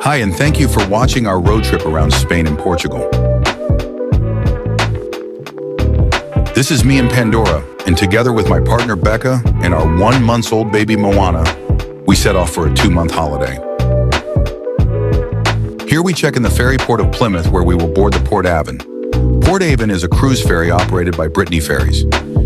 Hi, and thank you for watching our road trip around Spain and Portugal. This is me and Pandora, and together with my partner Becca and our 1-month-old baby Moana, we set off for a 2-month holiday. Here we check in the ferry port of Plymouth, where we will board the Port Avon. Port Avon is a cruise ferry operated by Brittany Ferries.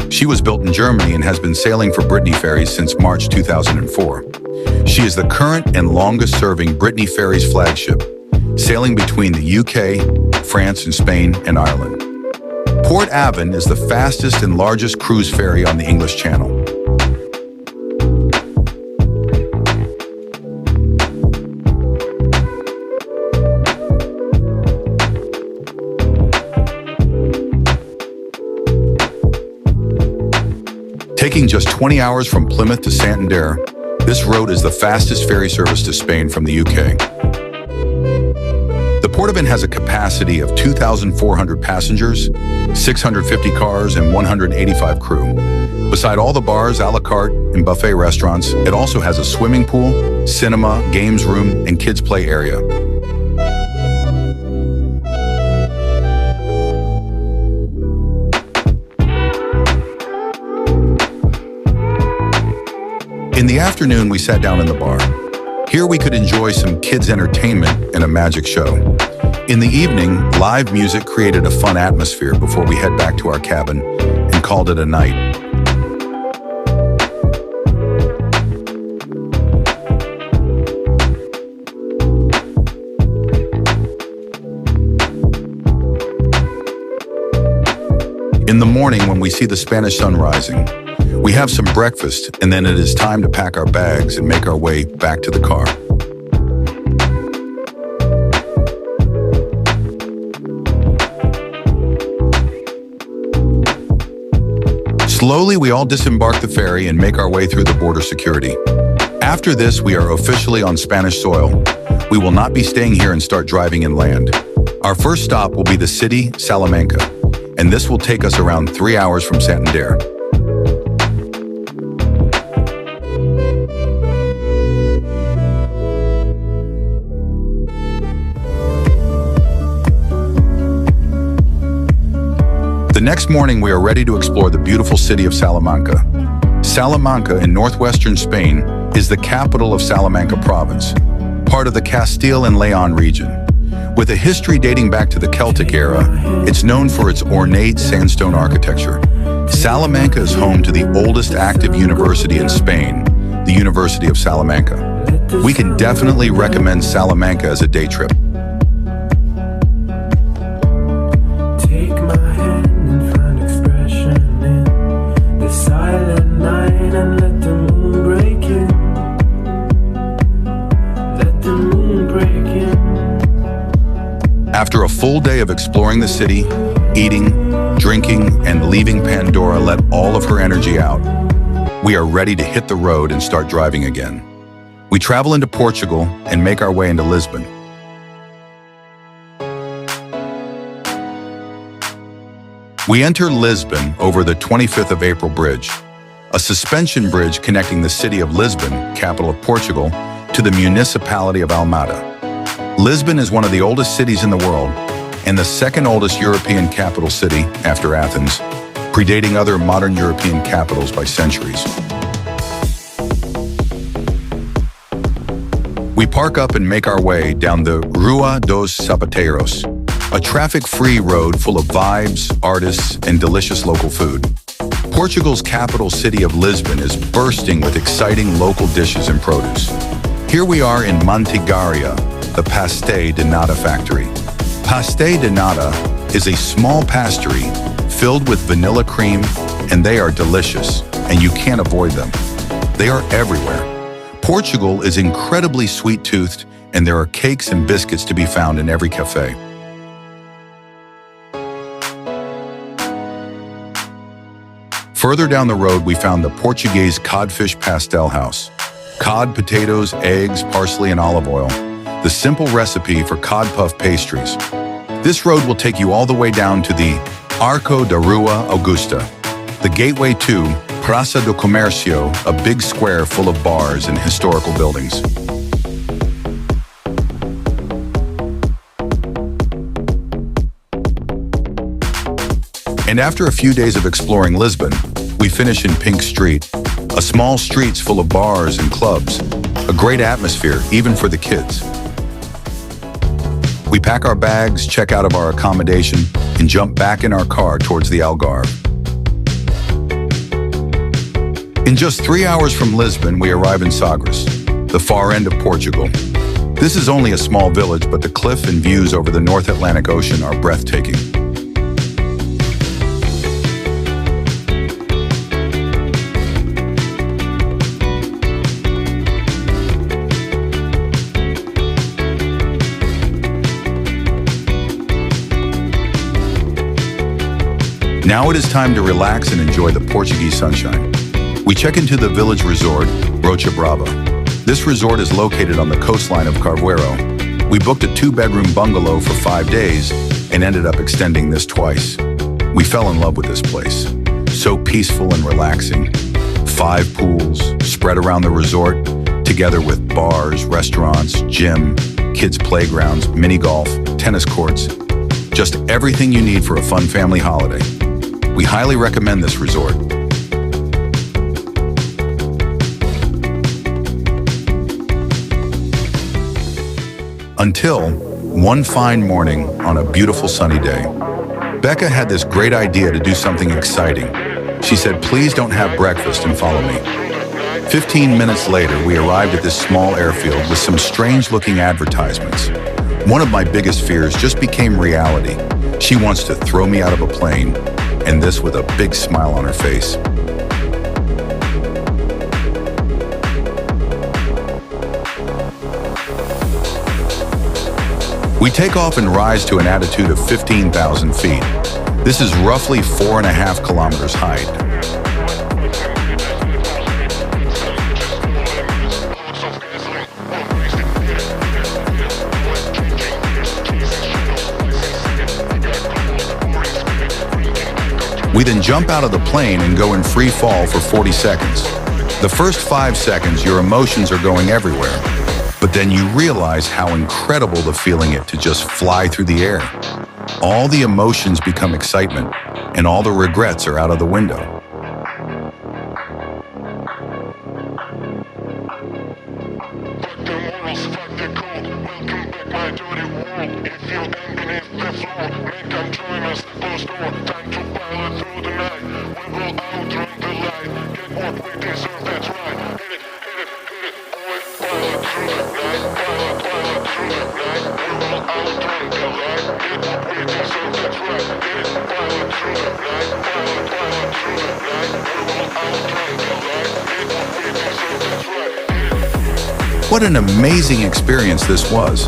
She was built in Germany and has been sailing for Brittany Ferries since March 2004. She is the current and longest-serving Brittany Ferries flagship, sailing between the UK, France, and Spain and Ireland. Port Avon is the fastest and largest cruise ferry on the English Channel. Taking just 20 hours from Plymouth to Santander, this road is the fastest ferry service to Spain from the UK. The Port Avon has a capacity of 2,400 passengers, 650 cars, and 185 crew. Beside all the bars, a la carte, and buffet restaurants, it also has a swimming pool, cinema, games room, and kids' play area. In the afternoon, we sat down in the bar. Here we could enjoy some kids' entertainment and a magic show. In the evening, live music created a fun atmosphere before we head back to our cabin and called it a night. In the morning, when we see the Spanish sun rising, we have some breakfast, and then it is time to pack our bags and make our way back to the car. Slowly, we all disembark the ferry and make our way through the border security. After this, we are officially on Spanish soil. We will not be staying here and start driving inland. Our first stop will be the city, Salamanca, and this will take us around 3 hours from Santander. The next morning, we are ready to explore the beautiful city of Salamanca. Salamanca in northwestern Spain is the capital of Salamanca province, part of the Castile and Leon region. With a history dating back to the Celtic era, it's known for its ornate sandstone architecture. Salamanca is home to the oldest active university in Spain, the University of Salamanca. We can definitely recommend Salamanca as a day trip. After a full day of exploring the city, eating, drinking, and leaving Pandora let all of her energy out, we are ready to hit the road and start driving again. We travel into Portugal and make our way into Lisbon. We enter Lisbon over the 25th of April Bridge, a suspension bridge connecting the city of Lisbon, capital of Portugal, to the municipality of Almada. Lisbon is one of the oldest cities in the world and the second oldest European capital city after Athens, predating other modern European capitals by centuries. We park up and make our way down the Rua dos Sapateiros, a traffic-free road full of vibes, artists, and delicious local food. Portugal's capital city of Lisbon is bursting with exciting local dishes and produce. Here we are in Mantigaria, the Pastéis de Nata factory. Pastéis de Nata is a small pastry filled with vanilla cream, and they are delicious, and you can't avoid them. They are everywhere. Portugal is incredibly sweet-toothed, and there are cakes and biscuits to be found in every cafe. Further down the road, we found the Portuguese codfish pastel house. Cod, potatoes, eggs, parsley, and olive oil. The simple recipe for cod puff pastries. This road will take you all the way down to the Arco da Rua Augusta, the gateway to Praça do Comércio, a big square full of bars and historical buildings. And after a few days of exploring Lisbon, we finish in Pink Street, a small streets full of bars and clubs, a great atmosphere even for the kids. We pack our bags, check out of our accommodation, and jump back in our car towards the Algarve. In just 3 hours from Lisbon, we arrive in Sagres, the far end of Portugal. This is only a small village, but the cliff and views over the North Atlantic Ocean are breathtaking. Now it is time to relax and enjoy the Portuguese sunshine. We check into the village resort, Rocha Brava. This resort is located on the coastline of Carvoeiro. We booked a 2-bedroom bungalow for 5 days and ended up extending this twice. We fell in love with this place. So peaceful and relaxing. 5 pools spread around the resort, together with bars, restaurants, gym, kids' playgrounds, mini golf, tennis courts. Just everything you need for a fun family holiday. We highly recommend this resort. Until one fine morning on a beautiful sunny day, Becca had this great idea to do something exciting. She said, "Please don't have breakfast and follow me." 15 minutes later, we arrived at this small airfield with some strange-looking advertisements. One of my biggest fears just became reality. She wants to throw me out of a plane, and this with a big smile on her face. We take off and rise to an altitude of 15,000 feet. This is roughly 4.5 kilometers height. We then jump out of the plane and go in free fall for 40 seconds. The first 5 seconds, your emotions are going everywhere. But then you realize how incredible the feeling is to just fly through the air. All the emotions become excitement, and all the regrets are out of the window. What an amazing experience this was.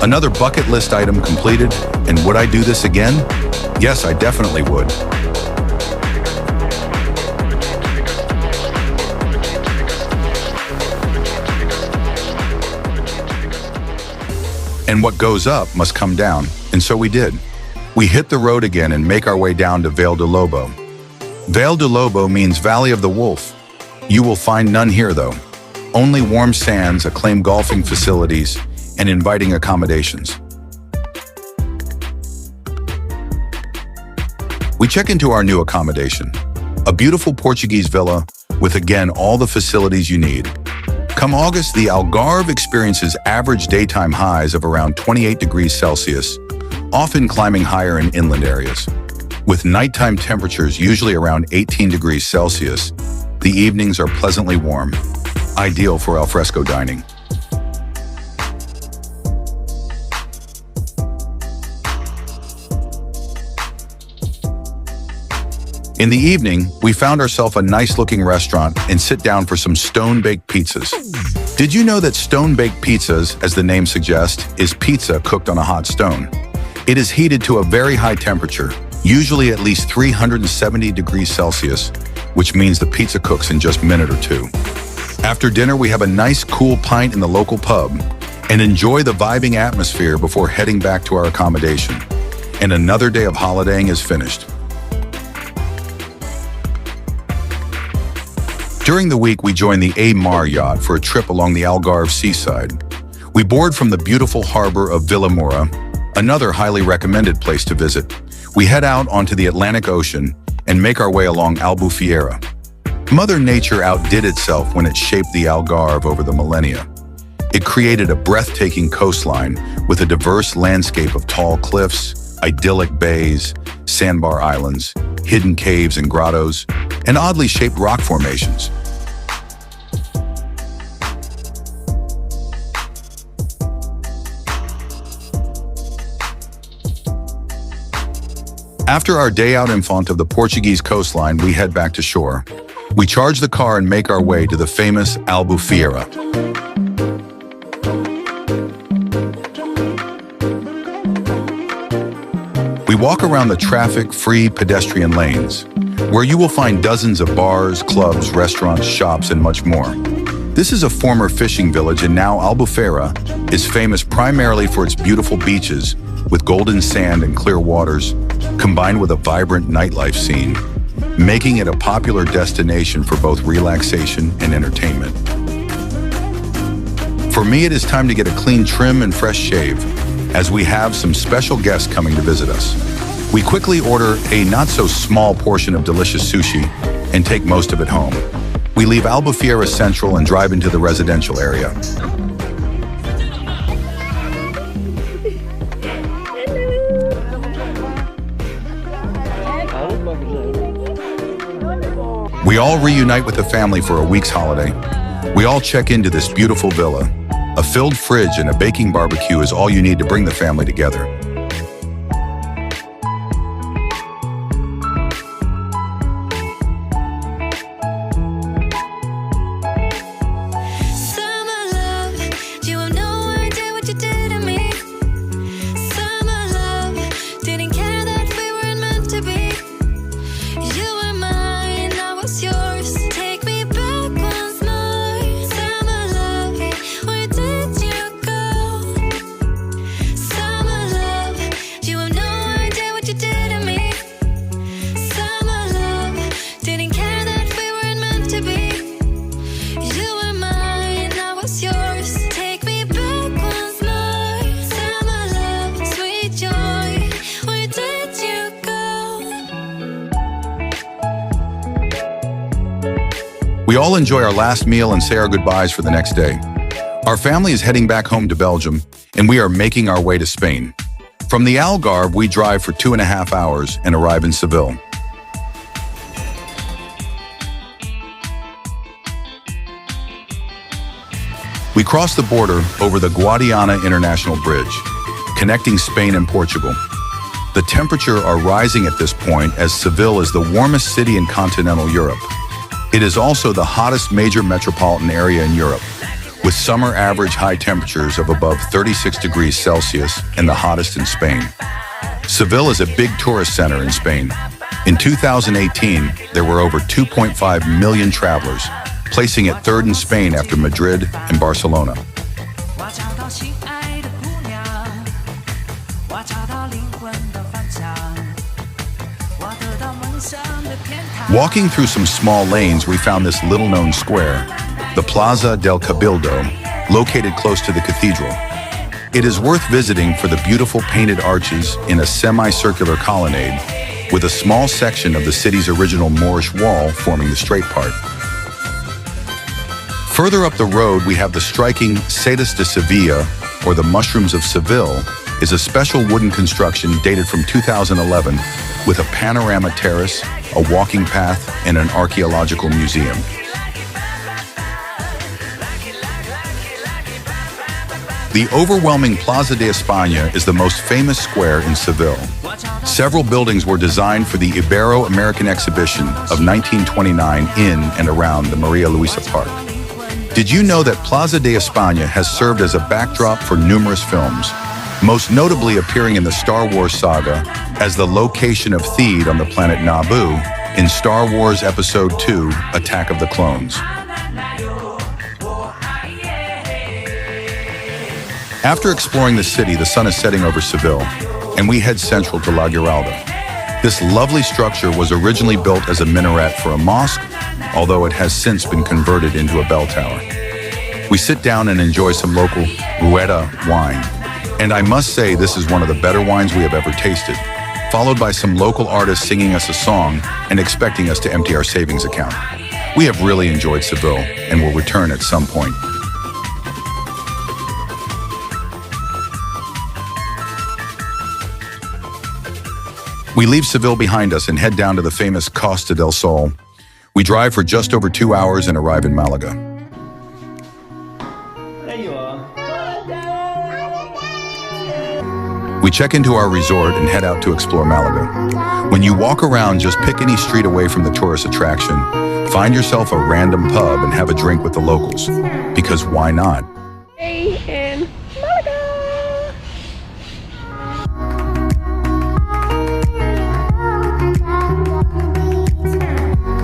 Another bucket list item completed, and would I do this again? Yes, I definitely would. And what goes up must come down, and so we did. We hit the road again and make our way down to Vale do Lobo. Vale do Lobo means Valley of the Wolf. You will find none here though. Only warm sands, acclaimed golfing facilities, and inviting accommodations. We check into our new accommodation, a beautiful Portuguese villa with again all the facilities you need. Come August, the Algarve experiences average daytime highs of around 28 degrees Celsius, often climbing higher in inland areas. With nighttime temperatures usually around 18 degrees Celsius, the evenings are pleasantly warm, ideal for alfresco dining. In the evening, we found ourselves a nice-looking restaurant and sit down for some stone-baked pizzas. Did you know that stone-baked pizzas, as the name suggests, is pizza cooked on a hot stone? It is heated to a very high temperature, usually at least 370 degrees Celsius, which means the pizza cooks in just a minute or two. After dinner, we have a nice cool pint in the local pub and enjoy the vibing atmosphere before heading back to our accommodation. And another day of holidaying is finished. During the week, we joined the Mar yacht for a trip along the Algarve seaside. We board from the beautiful harbor of Vila Moura, another highly recommended place to visit, We head out onto the Atlantic Ocean and make our way along Albufeira. Mother Nature outdid itself when it shaped the Algarve over the millennia. It created a breathtaking coastline with a diverse landscape of tall cliffs, idyllic bays, sandbar islands, hidden caves and grottos, and oddly shaped rock formations. After our day out in front of the Portuguese coastline, we head back to shore. We charge the car and make our way to the famous Albufeira. We walk around the traffic-free pedestrian lanes, where you will find dozens of bars, clubs, restaurants, shops, and much more. This is a former fishing village, and now Albufeira is famous primarily for its beautiful beaches with golden sand and clear waters, combined with a vibrant nightlife scene, making it a popular destination for both relaxation and entertainment. For me, it is time to get a clean trim and fresh shave, as we have some special guests coming to visit us. We quickly order a not-so-small portion of delicious sushi and take most of it home. We leave Albufeira Central and drive into the residential area. We all reunite with the family for a week's holiday. We all check into this beautiful villa. A filled fridge and a baking barbecue is all you need to bring the family together. We all enjoy our last meal and say our goodbyes for the next day. Our family is heading back home to Belgium, and we are making our way to Spain. From the Algarve, we drive for 2.5 hours and arrive in Seville. We cross the border over the Guadiana International Bridge, connecting Spain and Portugal. The temperatures are rising at this point as Seville is the warmest city in continental Europe. It is also the hottest major metropolitan area in Europe, with summer average high temperatures of above 36 degrees Celsius and the hottest in Spain. Seville is a big tourist center in Spain. In 2018, there were over 2.5 million travelers, placing it third in Spain after Madrid and Barcelona. Walking through some small lanes, we found this little-known square, the Plaza del Cabildo, located close to the cathedral. It is worth visiting for the beautiful painted arches in a semicircular colonnade, with a small section of the city's original Moorish wall forming the straight part. Further up the road, we have the striking Setas de Sevilla, or the Mushrooms of Seville, is a special wooden construction dated from 2011 with a panorama terrace, a walking path, and an archaeological museum. The overwhelming Plaza de España is the most famous square in Seville. Several buildings were designed for the Ibero-American exhibition of 1929 in and around the Maria Luisa Park. Did you know that Plaza de España has served as a backdrop for numerous films, most notably appearing in the Star Wars saga as the location of Theed on the planet Naboo in Star Wars Episode II, Attack of the Clones. After exploring the city, the sun is setting over Seville, and we head central to La Giralda. This lovely structure was originally built as a minaret for a mosque, although it has since been converted into a bell tower. We sit down and enjoy some local Rueda wine, and I must say this is one of the better wines we have ever tasted. followed by some local artists singing us a song and expecting us to empty our savings account. We have really enjoyed Seville and will return at some point. We leave Seville behind us and head down to the famous Costa del Sol. We drive for just over 2 hours and arrive in Malaga. There you are. We check into our resort and head out to explore Malaga. When you walk around, just pick any street away from the tourist attraction, find yourself a random pub and have a drink with the locals. Because why not? In Malaga.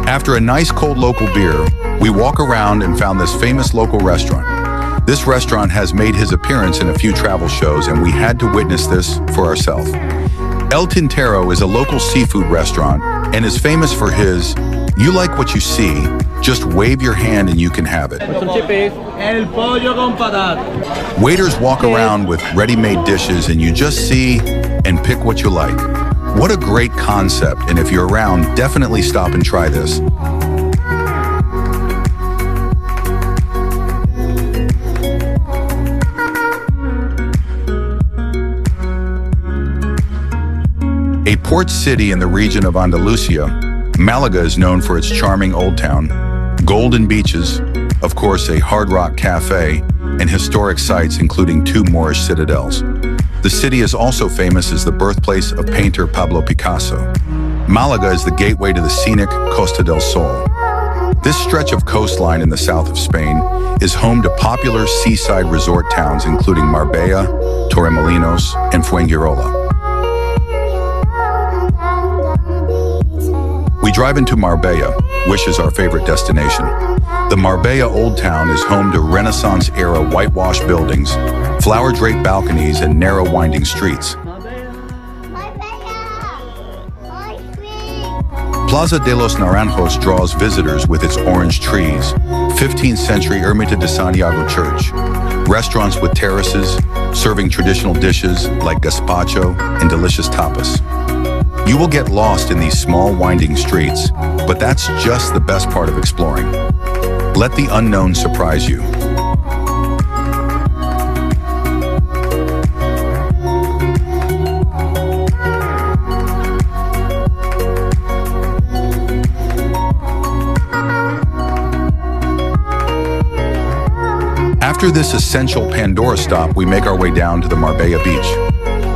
After a nice cold local beer, we walk around and found this famous local restaurant. This restaurant has made his appearance in a few travel shows, and we had to witness this for ourselves. El Tintero is a local seafood restaurant and is famous for his, you like what you see, just wave your hand and you can have it. Some chippies. El pollo con patata. Waiters walk around with ready-made dishes and you just see and pick what you like. What a great concept, and if you're around, definitely stop and try this. A port city in the region of Andalusia, Malaga is known for its charming old town, golden beaches, of course a hard rock cafe, and historic sites including 2 Moorish citadels. The city is also famous as the birthplace of painter Pablo Picasso. Malaga is the gateway to the scenic Costa del Sol. This stretch of coastline in the south of Spain is home to popular seaside resort towns including Marbella, Torremolinos, and Fuengirola. We drive into Marbella, which is our favorite destination. The Marbella Old Town is home to Renaissance-era whitewashed buildings, flower-draped balconies, and narrow winding streets. Plaza de los Naranjos draws visitors with its orange trees, 15th century Ermita de Santiago Church, restaurants with terraces, serving traditional dishes like gazpacho and delicious tapas. You will get lost in these small winding streets, but that's just the best part of exploring. Let the unknown surprise you. After this essential Pandora stop, we make our way down to the Marbella beach.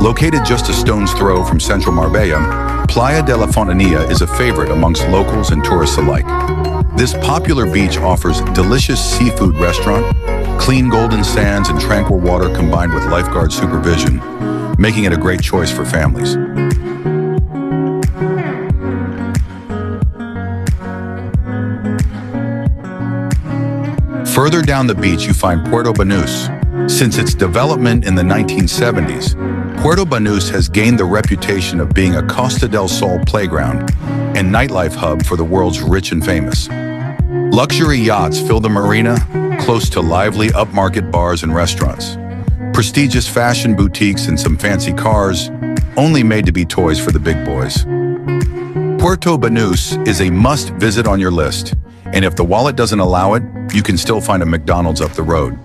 Located just a stone's throw from central Marbella, Playa de la Fontanilla is a favorite amongst locals and tourists alike. This popular beach offers delicious seafood restaurant, clean golden sands and tranquil water combined with lifeguard supervision, making it a great choice for families. Further down the beach, you find Puerto Banús. Since its development in the 1970s, Puerto Banús has gained the reputation of being a Costa del Sol playground and nightlife hub for the world's rich and famous. Luxury yachts fill the marina, close to lively upmarket bars and restaurants. Prestigious fashion boutiques and some fancy cars, only made to be toys for the big boys. Puerto Banús is a must-visit on your list, and if the wallet doesn't allow it, you can still find a McDonald's up the road.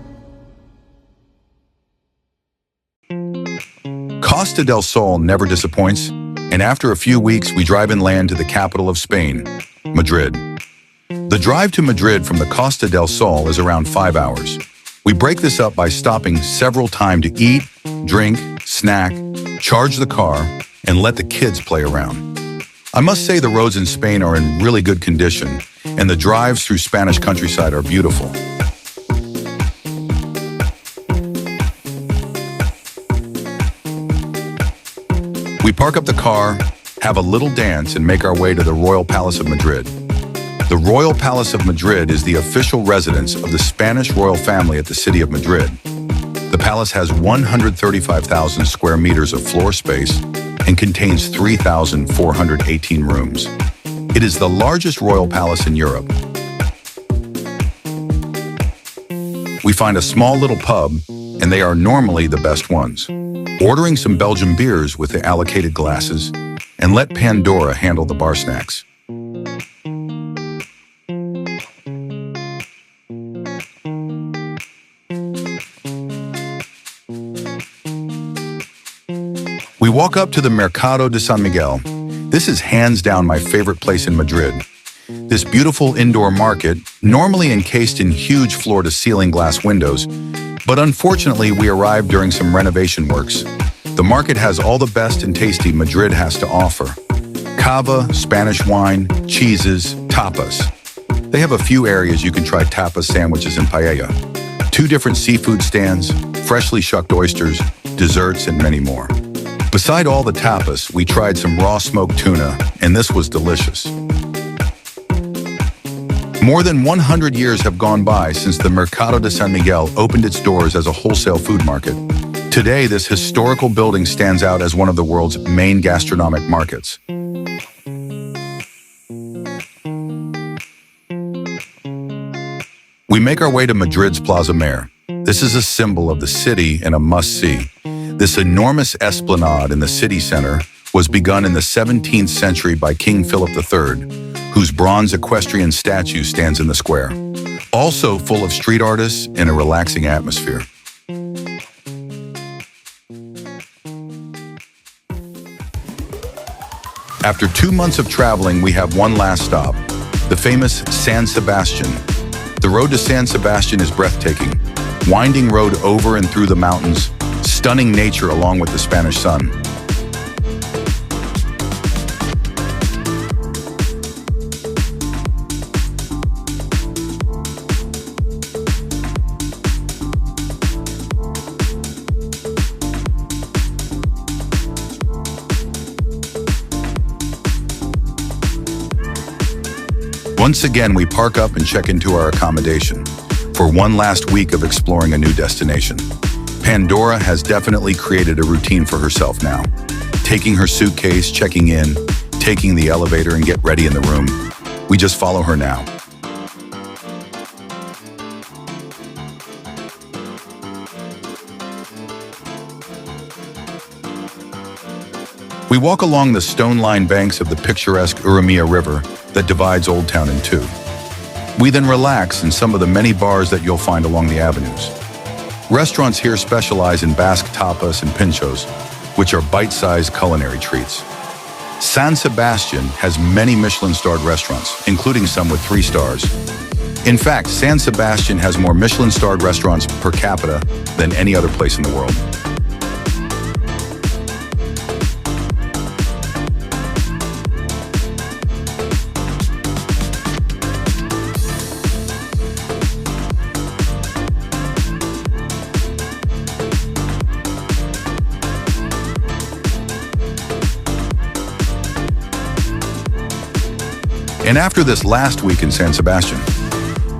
Costa del Sol never disappoints, and after a few weeks, we drive inland to the capital of Spain, Madrid. The drive to Madrid from the Costa del Sol is around 5 hours. We break this up by stopping several times to eat, drink, snack, charge the car, and let the kids play around. I must say the roads in Spain are in really good condition, and the drives through Spanish countryside are beautiful. We park up the car, have a little dance, and make our way to the Royal Palace of Madrid. The Royal Palace of Madrid is the official residence of the Spanish royal family at the city of Madrid. The palace has 135,000 square meters of floor space and contains 3,418 rooms. It is the largest royal palace in Europe. We find a small little pub, and they are normally the best ones. Ordering some Belgian beers with the allocated glasses, and let Pandora handle the bar snacks. We walk up to the Mercado de San Miguel. This is hands down my favorite place in Madrid. This beautiful indoor market, normally encased in huge floor-to-ceiling glass windows, but unfortunately we arrived during some renovation works. The market has all the best and tasty Madrid has to offer. Cava, Spanish wine, cheeses, tapas. They have a few areas you can try tapas sandwiches and paella. 2 different seafood stands, freshly shucked oysters, desserts, and many more. Beside all the tapas, we tried some raw smoked tuna, and this was delicious. More than 100 years have gone by since the Mercado de San Miguel opened its doors as a wholesale food market. Today, this historical building stands out as one of the world's main gastronomic markets. We make our way to Madrid's Plaza Mayor. This is a symbol of the city and a must-see. This enormous esplanade in the city center was begun in the 17th century by King Philip III, whose bronze equestrian statue stands in the square. Also full of street artists and a relaxing atmosphere. After 2 months of traveling, we have one last stop, the famous San Sebastian. The road to San Sebastian is breathtaking. Winding road over and through the mountains, stunning nature along with the Spanish sun. Once again, we park up and check into our accommodation for one last week of exploring a new destination. Pandora has definitely created a routine for herself now. Taking her suitcase, checking in, taking the elevator, and get ready in the room. We just follow her now. We walk along the stone-lined banks of the picturesque Urumia River that divides Old Town in two. We then relax in some of the many bars that you'll find along the avenues. Restaurants here specialize in Basque tapas and pinchos, which are bite-sized culinary treats. San Sebastian has many Michelin-starred restaurants, including some with 3 stars. In fact, San Sebastian has more Michelin-starred restaurants per capita than any other place in the world. And after this last week in San Sebastian,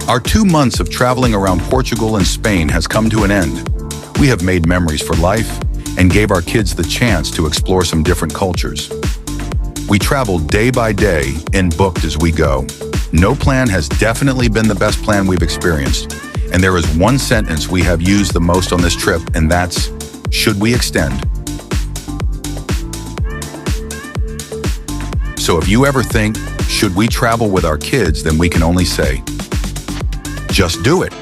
our 2 months of traveling around Portugal and Spain has come to an end. We have made memories for life and gave our kids the chance to explore some different cultures. We traveled day by day and booked as we go. No plan has definitely been the best plan we've experienced. And there is one sentence we have used the most on this trip, and that's, should we extend? So if you ever think, should we travel with our kids, then we can only say, just do it.